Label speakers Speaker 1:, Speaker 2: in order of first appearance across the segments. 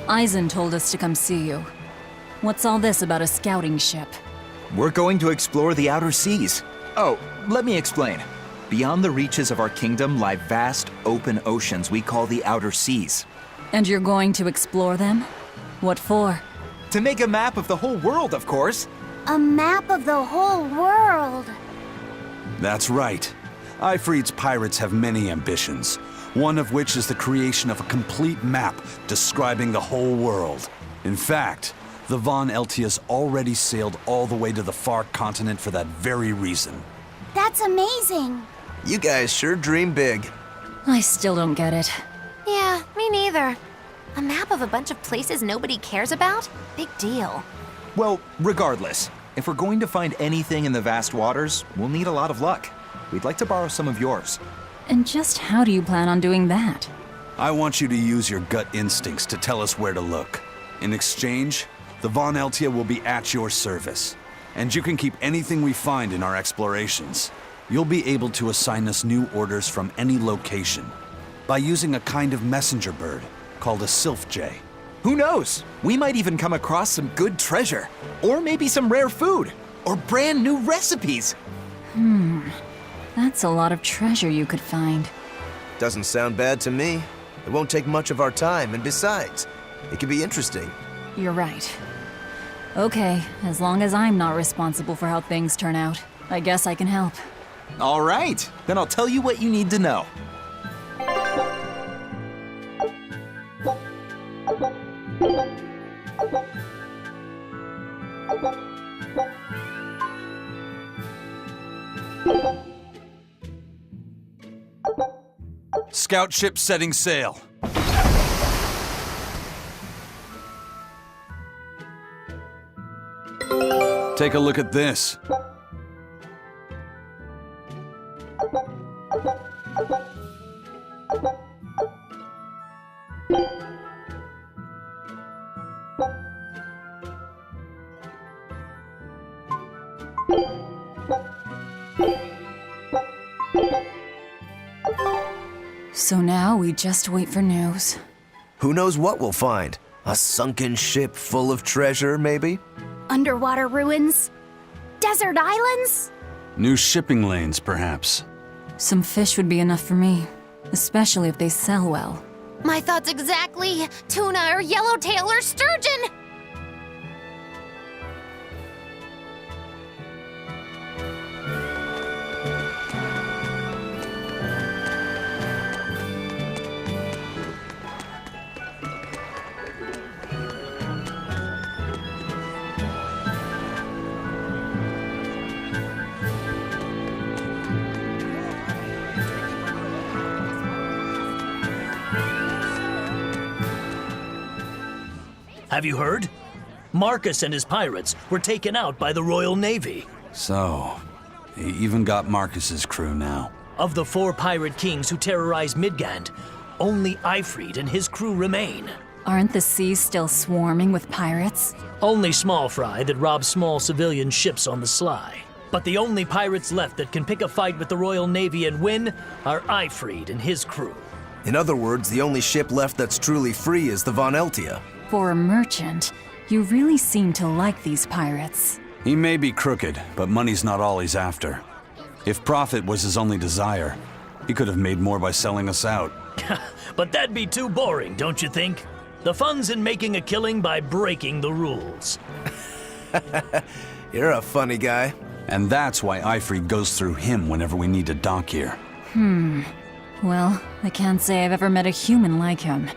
Speaker 1: Eisen told us to come see you. What's all this about a scouting ship?
Speaker 2: We're going to explore the outer seas. Oh, let me explain. Beyond the reaches of our kingdom lie vast, open oceans we call the outer seas.
Speaker 1: And you're going to explore them? What for?
Speaker 2: To make a map of the whole world, of course.
Speaker 3: A map of the whole world.
Speaker 4: That's right. Ifrit's pirates have many ambitions, one of which is the creation of a complete map describing the whole world. In fact, the Von Eltias already sailed all the way to the far continent for that very reason.
Speaker 3: That's amazing.
Speaker 5: You guys sure dream big.
Speaker 1: I still don't get it.
Speaker 6: Yeah, me neither. A map of a bunch of places nobody cares about? Big deal.
Speaker 2: Well, regardless, if we're going to find anything in the vast waters, we'll need a lot of luck. We'd like to borrow some of yours.
Speaker 1: And just how do you plan on doing that?
Speaker 4: I want you to use your gut instincts to tell us where to look. In exchange, the Von Eltia will be at your service, and you can keep anything we find in our explorations. You'll be able to assign us new orders from any location by using a kind of messenger bird called a sylph jay.
Speaker 2: Who knows? We might even come across some good treasure, or maybe some rare food, or brand new recipes.
Speaker 1: That's a lot of treasure you could find.
Speaker 5: Doesn't sound bad to me. It won't take much of our time, and besides, it could be interesting.
Speaker 1: You're right. Okay, as long as I'm not responsible for how things turn out, I guess I can help.
Speaker 2: All right, then I'll tell you what you need to know.
Speaker 4: Scout ship setting sail. Take a look at this.
Speaker 1: So now we just wait for news.
Speaker 5: Who knows what we'll find? A sunken ship full of treasure, maybe?
Speaker 3: Underwater ruins? Desert islands?
Speaker 4: New shipping lanes, perhaps.
Speaker 1: Some fish would be enough for me, especially if they sell well.
Speaker 6: My thoughts exactly. Tuna or yellowtail or sturgeon.
Speaker 7: Have you heard? Marcus and his pirates were taken out by the Royal Navy.
Speaker 4: So, he even got Marcus's crew now.
Speaker 7: Of the 4 pirate kings who terrorized Midgand, only Ifrit and his crew remain.
Speaker 1: Aren't the seas still swarming with pirates?
Speaker 7: Only small fry that rob small civilian ships on the sly. But the only pirates left that can pick a fight with the Royal Navy and win are Ifrit and his crew.
Speaker 5: In other words, the only ship left that's truly free is the Von Eltia.
Speaker 1: For a merchant, you really seem to like these pirates.
Speaker 4: He may be crooked, but money's not all he's after. If profit was his only desire, he could have made more by selling us out.
Speaker 7: But that'd be too boring, don't you think? The fun's in making a killing by breaking the rules.
Speaker 5: You're a funny guy.
Speaker 4: And that's why Ifrit goes through him whenever we need to dock here.
Speaker 1: Well, I can't say I've ever met a human like him.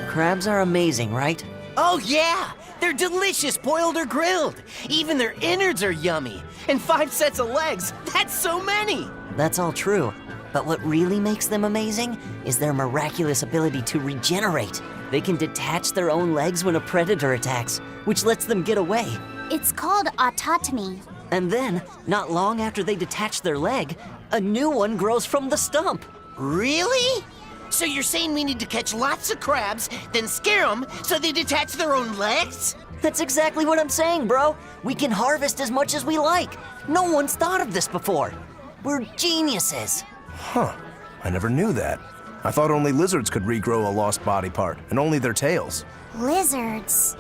Speaker 8: Crabs are amazing, right?
Speaker 9: Oh yeah! They're delicious boiled or grilled. Even their innards are yummy. And 5 sets of legs, that's so many!
Speaker 8: That's all true. But what really makes them amazing is their miraculous ability to regenerate. They can detach their own legs when a predator attacks, which lets them get away.
Speaker 3: It's called autotomy.
Speaker 8: And then, not long after they detach their leg, a new one grows from the stump.
Speaker 9: Really? So you're saying we need to catch lots of crabs, then scare them so they detach their own legs?
Speaker 8: That's exactly what I'm saying, bro. We can harvest as much as we like. No one's thought of this before. We're geniuses.
Speaker 5: Huh. I never knew that. I thought only lizards could regrow a lost body part, and only their tails.
Speaker 3: Lizards.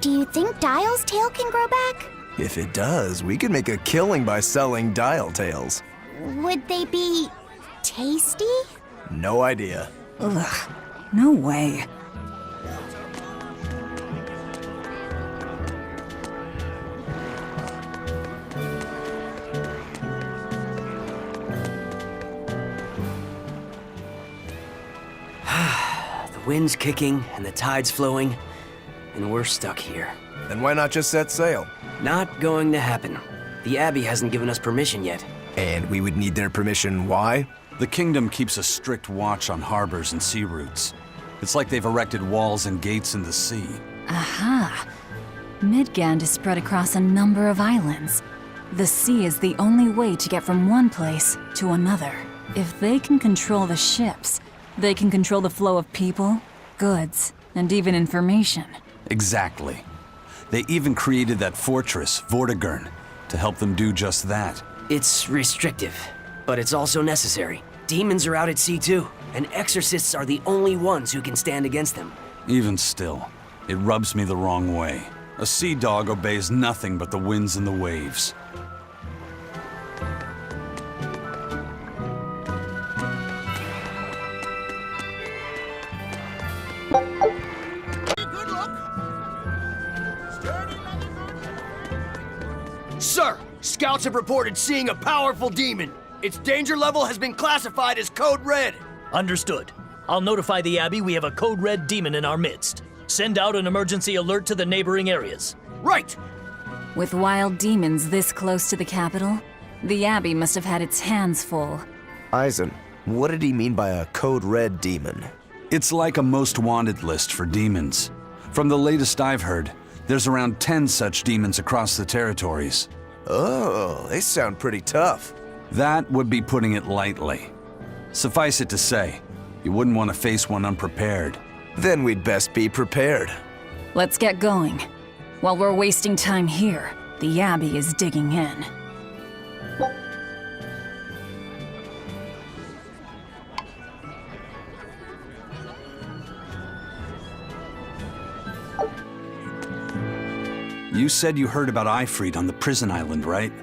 Speaker 3: Do you think Dial's tail can grow back?
Speaker 5: If it does, we could make a killing by selling Dial tails.
Speaker 3: Would they be tasty?
Speaker 5: No idea.
Speaker 1: Ugh, no way.
Speaker 10: The wind's kicking and the tide's flowing, and we're stuck here.
Speaker 5: Then why not just set sail?
Speaker 10: Not going to happen. The Abbey hasn't given us permission yet.
Speaker 5: And we would need their permission, why?
Speaker 4: The kingdom keeps a strict watch on harbors and sea routes. It's like they've erected walls and gates in the sea.
Speaker 1: Aha! Midgand is spread across a number of islands. The sea is the only way to get from one place to another. If they can control the ships, they can control the flow of people, goods, and even information.
Speaker 4: Exactly. They even created that fortress, Vortigern, to help them do just that.
Speaker 10: It's restrictive, but it's also necessary. Demons are out at sea too, and exorcists are the only ones who can stand against them.
Speaker 4: Even still, it rubs me the wrong way. A sea dog obeys nothing but the winds and the waves.
Speaker 9: Sir, scouts have reported seeing a powerful demon. Its danger level has been classified as Code Red.
Speaker 7: Understood. I'll notify the Abbey we have a Code Red demon in our midst. Send out an emergency alert to the neighboring areas.
Speaker 9: Right!
Speaker 1: With wild demons this close to the capital, the Abbey must have had its hands full.
Speaker 5: Eisen, what did he mean by a Code Red demon?
Speaker 4: It's like a most wanted list for demons. From the latest I've heard, there's around 10 such demons across the territories.
Speaker 5: Oh, they sound pretty tough.
Speaker 4: That would be putting it lightly. Suffice it to say, you wouldn't want to face one unprepared.
Speaker 5: Then we'd best be prepared.
Speaker 1: Let's get going. While we're wasting time here, the Abbey is digging in.
Speaker 4: You said you heard about Ifrit on the prison island, right?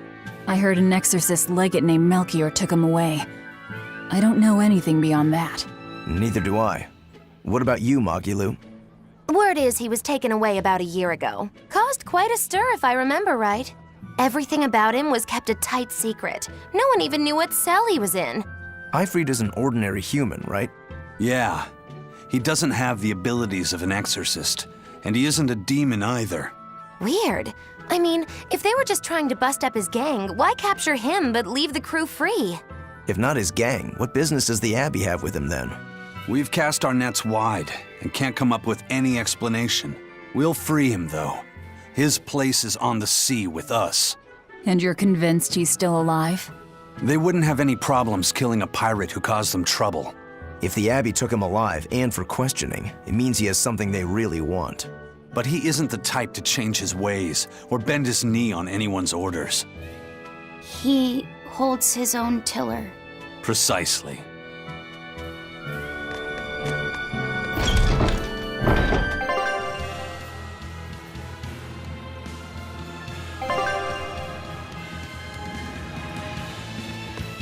Speaker 1: I heard an exorcist legate named Melchior took him away. I don't know anything beyond that.
Speaker 5: Neither do I. What about you, Magilu?
Speaker 6: Word is he was taken away about a year ago. Caused quite a stir, if I remember right. Everything about him was kept a tight secret. No one even knew what cell he was in.
Speaker 5: Ifrit is an ordinary human, right?
Speaker 4: Yeah. He doesn't have the abilities of an exorcist, and he isn't a demon either.
Speaker 6: Weird. I mean, if they were just trying to bust up his gang, why capture him but leave the crew free?
Speaker 5: If not his gang, what business does the Abbey have with him then?
Speaker 4: We've cast our nets wide and can't come up with any explanation. We'll free him, though. His place is on the sea with us.
Speaker 1: And you're convinced he's still alive?
Speaker 4: They wouldn't have any problems killing a pirate who caused them trouble.
Speaker 5: If the Abbey took him alive and for questioning, it means he has something they really want.
Speaker 4: But he isn't the type to change his ways or bend his knee on anyone's orders.
Speaker 3: He holds his own tiller.
Speaker 4: Precisely.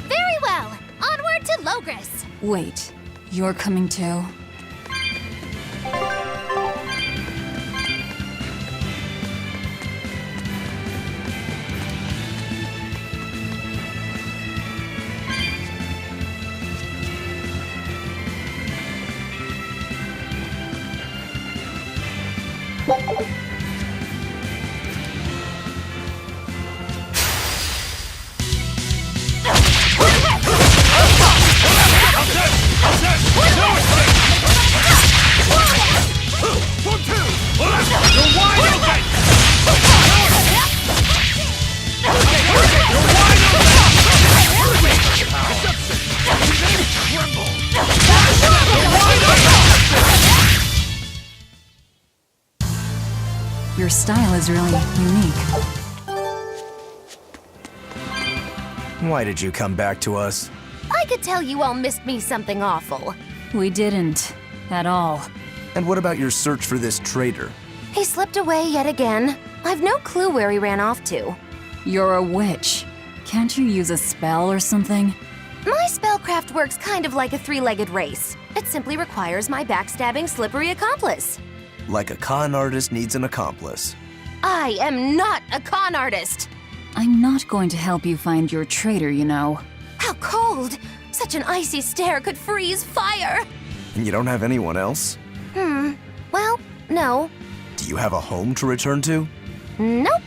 Speaker 3: Very well. Onward to Logris.
Speaker 1: Wait, you're coming too? Your style is really unique.
Speaker 5: Why did you come back to us?
Speaker 3: I
Speaker 6: I could tell you all missed me something awful.
Speaker 1: We didn't. At all.
Speaker 5: And what about your search for this traitor?
Speaker 6: He slipped away yet again. I've no clue where he ran off to.
Speaker 1: You're a witch. Can't you use a spell or something?
Speaker 6: My spellcraft works kind of like a three-legged race. It simply requires my backstabbing, slippery accomplice.
Speaker 5: Like a con artist needs an accomplice.
Speaker 6: I am not a con artist!
Speaker 1: I'm not going to help you find your traitor, you know.
Speaker 6: How cold! Such an icy stare could freeze fire!
Speaker 5: And you don't have anyone else?
Speaker 6: Well, no.
Speaker 5: Do you have a home to return to?
Speaker 6: Nope.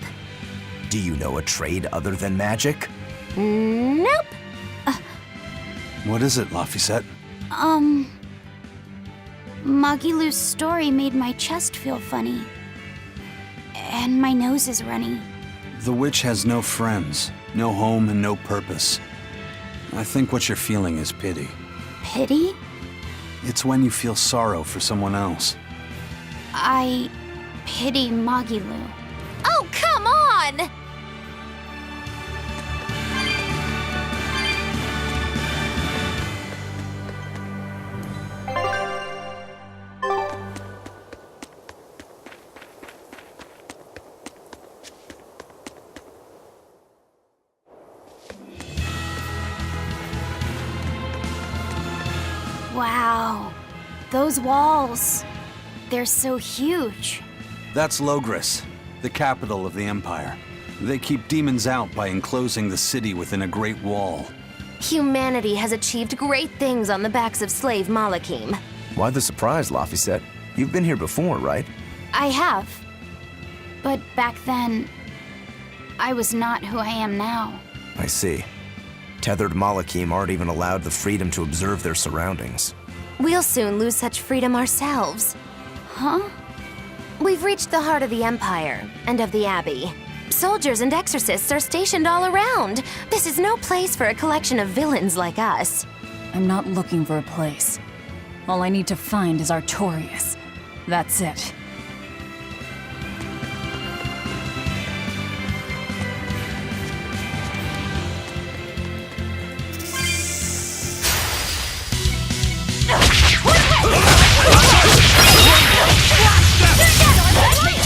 Speaker 5: Do you know a trade other than magic?
Speaker 6: Nope.
Speaker 4: What is it, Laphicet?
Speaker 3: Magilou's story made my chest feel funny. And my nose is runny.
Speaker 4: The witch has no friends, no home, and no purpose. I think what you're feeling is pity.
Speaker 3: Pity?
Speaker 4: It's when you feel sorrow for someone else.
Speaker 3: I pity Magilou.
Speaker 6: Oh, come on!
Speaker 3: Wow. Those walls. They're so huge.
Speaker 4: That's Logris, the capital of the Empire. They keep demons out by enclosing the city within a great wall.
Speaker 6: Humanity has achieved great things on the backs of slave Malakim.
Speaker 5: Why the surprise, Laphicet? You've been here before, right?
Speaker 3: I have. But back then, I was not who I am now.
Speaker 5: I see. Tethered Malakim aren't even allowed the freedom to observe their surroundings.
Speaker 6: We'll soon lose such freedom ourselves.
Speaker 3: Huh?
Speaker 6: We've reached the heart of the Empire and of the Abbey. Soldiers and exorcists are stationed all around. This is no place for a collection of villains like us.
Speaker 1: I'm not looking for a place. All I need to find is Artorias. That's it.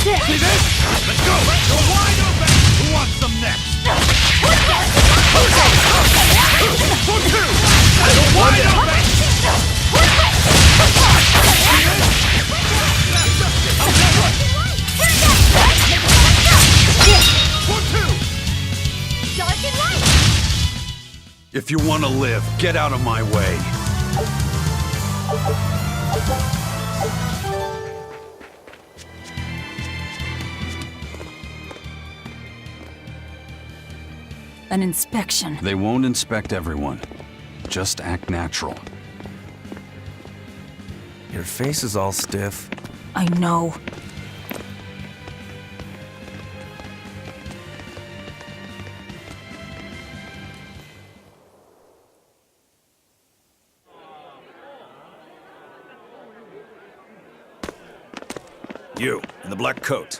Speaker 11: See this? Let's go! You're wide open! Who wants them next? For two! You're wide open! For two!
Speaker 4: If you want to live, get out of my way.
Speaker 1: An inspection.
Speaker 4: They won't inspect everyone. Just act natural.
Speaker 5: Your face is all stiff.
Speaker 1: I know.
Speaker 12: You, in the black coat.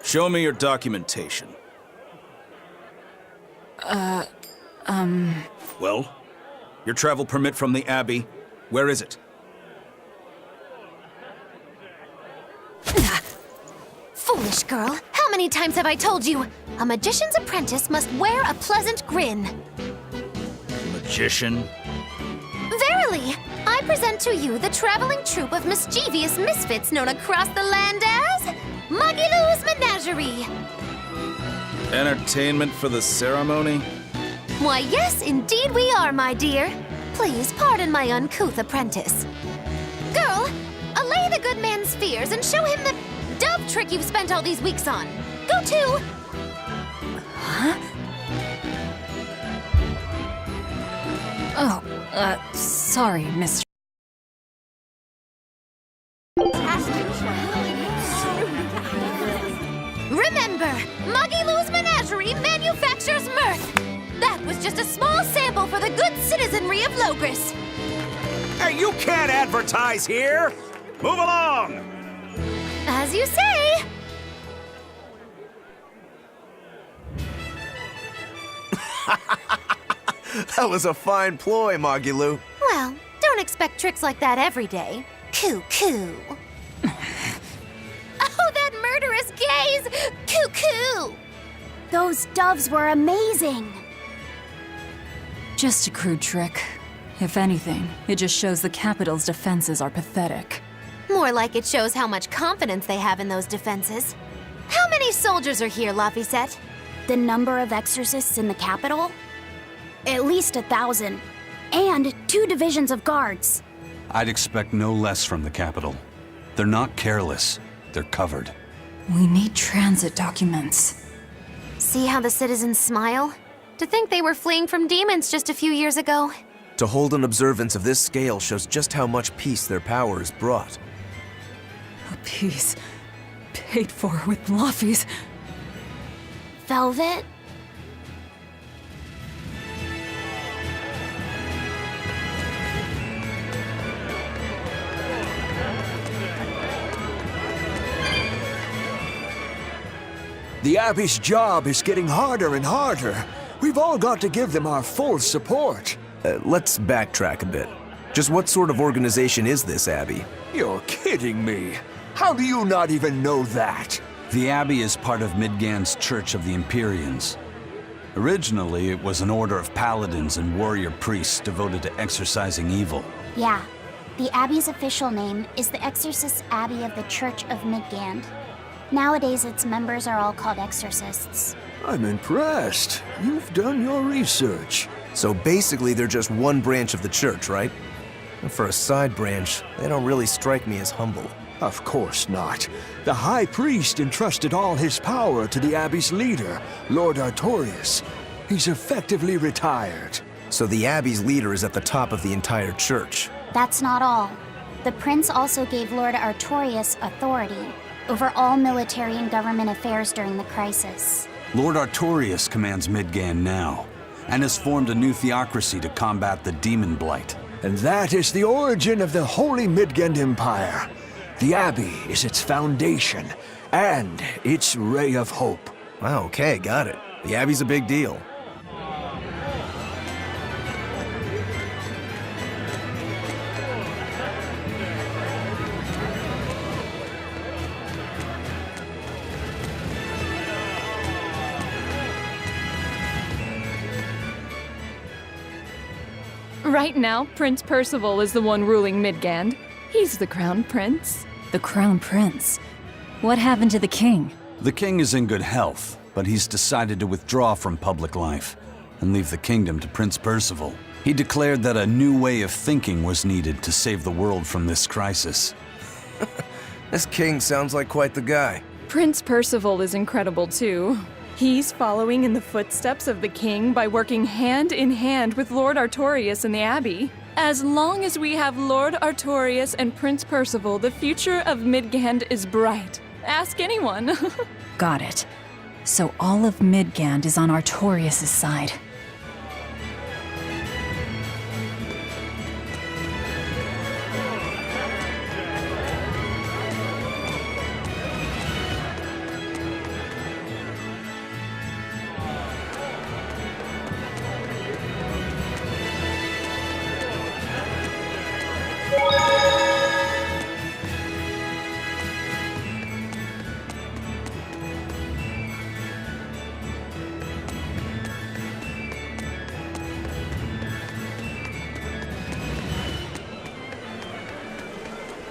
Speaker 12: Show me your documentation. Well? Your travel permit from the Abbey, where is it?
Speaker 6: Foolish girl, how many times have I told you? A magician's apprentice must wear a pleasant grin.
Speaker 12: Magician?
Speaker 6: Verily, I present to you the traveling troupe of mischievous misfits known across the land as Magilou's Menagerie.
Speaker 12: Entertainment for the ceremony?
Speaker 6: Why, yes, indeed we are, my dear. Please pardon my uncouth apprentice. Girl, allay the good man's fears and show him the dove trick you've spent all these weeks on. Go to!
Speaker 1: Huh? Oh, sorry, Mr.
Speaker 6: Remember, Magilou's Menagerie manufactures mirth. That was just a small sample for the good citizenry of Logris.
Speaker 2: Hey, you can't advertise here! Move along!
Speaker 6: As you say.
Speaker 5: That was a fine ploy, Magilou.
Speaker 6: Well, don't expect tricks like that every day. Coo-coo. Oh, that murderous gaze! Coo-coo!
Speaker 3: Those doves were amazing.
Speaker 1: Just a crude trick. If anything, it just shows the capital's defenses are pathetic.
Speaker 6: More like it shows how much confidence they have in those defenses. How many soldiers are here, Laphicet?
Speaker 3: The number of exorcists in the capital? At least 1,000. And 2 divisions of guards.
Speaker 4: I'd expect no less from the capital. They're not careless. They're covered.
Speaker 1: We need transit documents.
Speaker 6: See how the citizens smile? To think they were fleeing from demons just a few years ago.
Speaker 5: To hold an observance of this scale shows just how much peace their power has brought.
Speaker 1: A piece paid for with Laffy's.
Speaker 3: Velvet?
Speaker 13: The Abbey's job is getting harder and harder. We've all got to give them our full support.
Speaker 5: Let's backtrack a bit. Just what sort of organization is this Abbey?
Speaker 13: You're kidding me. How do you not even know that?
Speaker 4: The Abbey is part of Midgand's Church of the Empyreans. Originally, it was an order of paladins and warrior priests devoted to exorcising evil.
Speaker 3: Yeah. The Abbey's official name is the Exorcist Abbey of the Church of Midgand. Nowadays, its members are all called exorcists.
Speaker 13: I'm impressed. You've done your research.
Speaker 5: So basically, they're just one branch of the church, right? And for a side branch, they don't really strike me as humble.
Speaker 13: Of course not. The High Priest entrusted all his power to the Abbey's leader, Lord Artorius. He's effectively retired.
Speaker 5: So the Abbey's leader is at the top of the entire church.
Speaker 3: That's not all. The prince also gave Lord Artorius authority over all military and government affairs during the crisis.
Speaker 4: Lord Artorius commands Midgand now, and has formed a new theocracy to combat the demon blight.
Speaker 13: And that is the origin of the Holy Midgand Empire. The Abbey is its foundation, and its ray of hope.
Speaker 5: Wow, okay, got it. The Abbey's a big deal.
Speaker 14: Right now, Prince Percival is the one ruling Midgand. He's the crown prince.
Speaker 1: The crown prince? What happened to the king?
Speaker 4: The king is in good health, but he's decided to withdraw from public life and leave the kingdom to Prince Percival. He declared that a new way of thinking was needed to save the world from this crisis.
Speaker 5: This king sounds like quite the guy.
Speaker 14: Prince Percival is incredible too. He's following in the footsteps of the king by working hand in hand with Lord Artorius and the Abbey. As long as we have Lord Artorius and Prince Percival, the future of Midgand is bright. Ask anyone.
Speaker 1: Got it. So all of Midgand is on Artorius' side.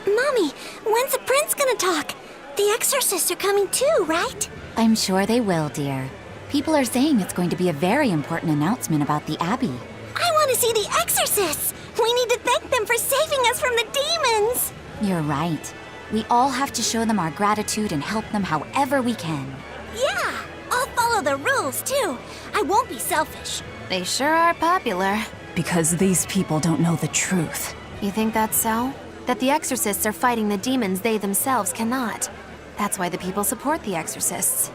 Speaker 3: Mommy, when's the prince gonna talk? The exorcists are coming too, right?
Speaker 15: I'm sure they will, dear. People are saying it's going to be a very important announcement about the Abbey.
Speaker 3: I want to see the exorcists! We need to thank them for saving us from the demons!
Speaker 15: You're right. We all have to show them our gratitude and help them however we can.
Speaker 3: Yeah! I'll follow the rules, too. I won't be selfish.
Speaker 6: They sure are popular.
Speaker 1: Because these people don't know the truth.
Speaker 6: You think that's so? That the exorcists are fighting the demons they themselves cannot. That's why the people support the exorcists.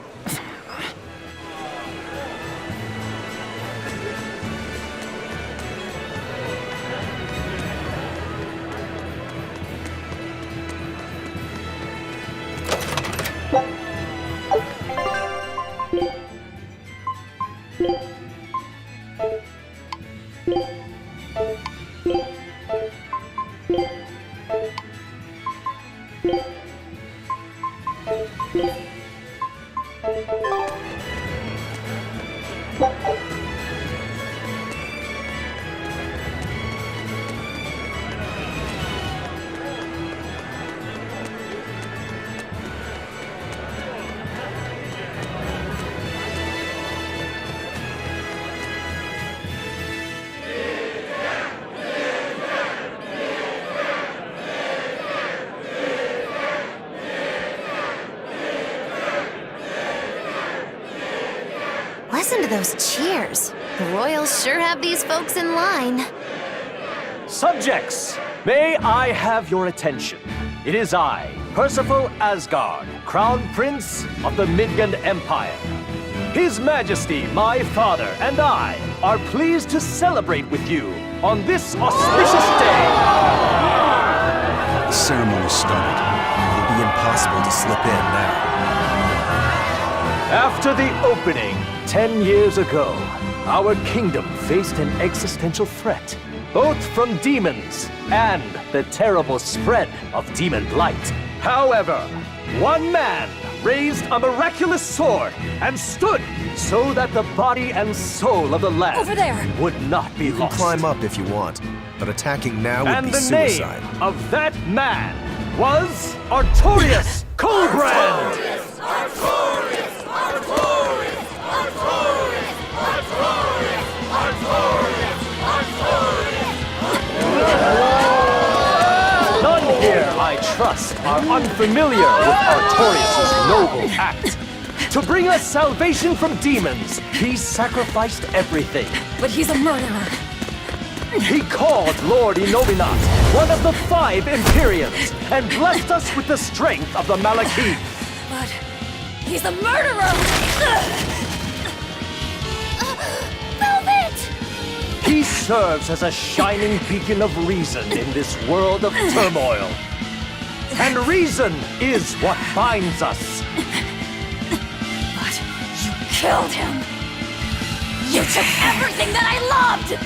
Speaker 6: Listen to those cheers. The royals sure have these folks in line.
Speaker 16: Subjects, may I have your attention? It is I, Percival Asgard, Crown Prince of the Midgard Empire. His Majesty, my father, and I are pleased to celebrate with you on this auspicious day.
Speaker 5: The ceremony started. It'll be impossible to slip in now.
Speaker 16: After the opening 10 years ago, our kingdom faced an existential threat, both from demons and the terrible spread of demon blight. However, one man raised a miraculous sword and stood so that the body and soul of the land
Speaker 1: Over there.
Speaker 16: would not be
Speaker 5: You can
Speaker 16: lost.
Speaker 5: climb up if you want, but attacking now would
Speaker 16: And
Speaker 5: be
Speaker 16: the
Speaker 5: suicide.
Speaker 16: name of that man was Artorius Coldbrand! None here, I trust, are unfamiliar with Artorius' noble act. To bring us salvation from demons, he sacrificed everything.
Speaker 1: But he's a murderer.
Speaker 16: He called Lord Inominat one of the 5 Empyreans and blessed us with the strength of the Malekith.
Speaker 1: But he's a murderer!
Speaker 6: Velvet!
Speaker 16: He serves as a shining beacon of reason in this world of turmoil. And reason is what binds us.
Speaker 1: But you killed him! You took everything that I loved!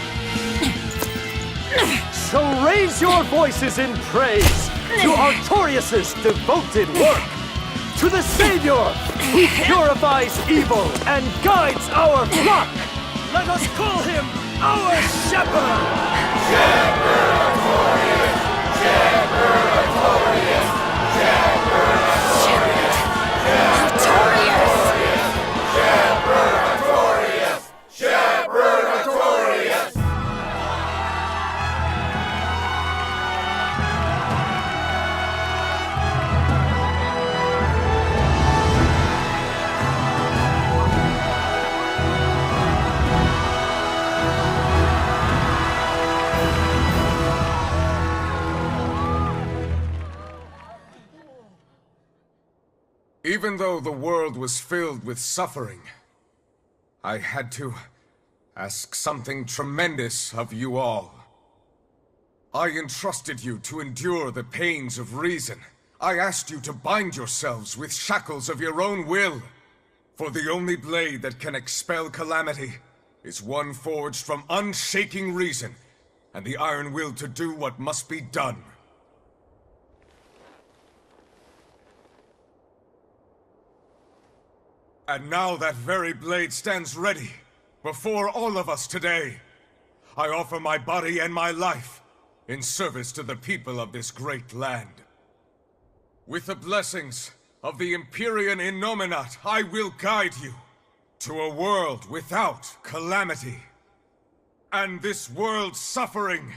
Speaker 16: So raise your voices in praise to Artorius' devoted work, to the Savior who purifies evil and guides our flock. Let us call him our Shepherd! Shepherd Artorius! Shepherd Artorius! Shepherd Artorius! Shepherd Artorius! Shepherd Artorius!
Speaker 17: Even though the world was filled with suffering, I had to ask something tremendous of you all. I entrusted you to endure the pains of reason. I asked you to bind yourselves with shackles of your own will. For the only blade that can expel calamity is one forged from unshaking reason and the iron will to do what must be done. And now that very blade stands ready before all of us today. I offer my body and my life in service to the people of this great land. With the blessings of the Empyrean Innominat, I will guide you to a world without calamity. And this world's suffering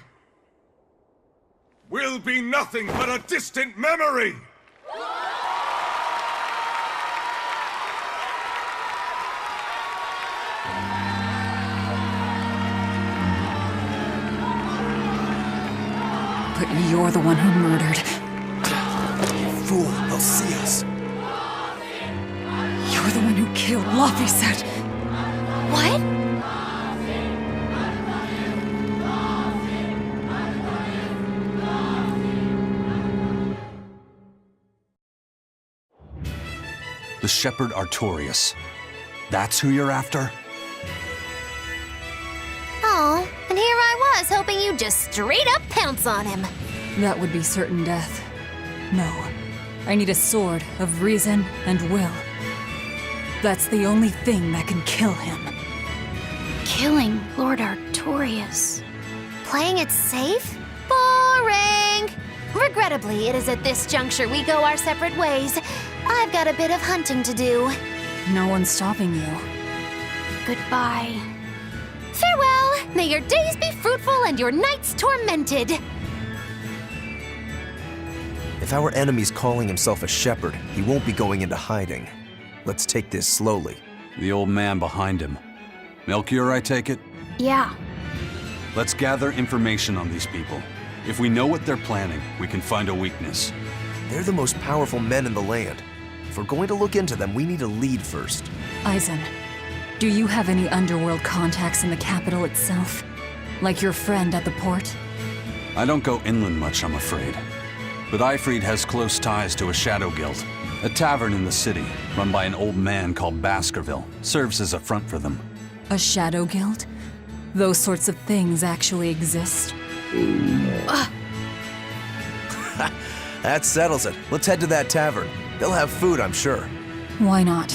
Speaker 17: will be nothing but a distant memory!
Speaker 1: But you're the one who murdered.
Speaker 5: Fool, they'll see us.
Speaker 1: You're the one who killed Laphicet.
Speaker 6: What?
Speaker 4: The Shepherd Artorius. That's who you're after?
Speaker 6: Oh, and here I was hoping you'd just straight up pounce on him.
Speaker 1: That would be certain death. No. I need a sword of reason and will. That's the only thing that can kill him.
Speaker 3: Killing Lord Artorias.
Speaker 6: Playing it safe? Boring! Regrettably, it is at this juncture we go our separate ways. I've got a bit of hunting to do.
Speaker 1: No one's stopping you.
Speaker 3: Goodbye.
Speaker 6: Farewell! May your days be fruitful and your nights tormented!
Speaker 5: If our enemy's calling himself a shepherd, he won't be going into hiding. Let's take this slowly.
Speaker 4: The old man behind him. Melchior, I take it?
Speaker 3: Yeah.
Speaker 4: Let's gather information on these people. If we know what they're planning, we can find a weakness.
Speaker 5: They're the most powerful men in the land. If we're going to look into them, we need a lead first.
Speaker 1: Eisen, do you have any underworld contacts in the capital itself? Like your friend at the port?
Speaker 4: I don't go inland much, I'm afraid. But Eifried has close ties to a shadow guild. A tavern in the city, run by an old man called Baskerville, serves as a front for them.
Speaker 1: A shadow guild? Those sorts of things actually exist?
Speaker 5: That settles it. Let's head to that tavern. They'll have food, I'm sure.
Speaker 1: Why not?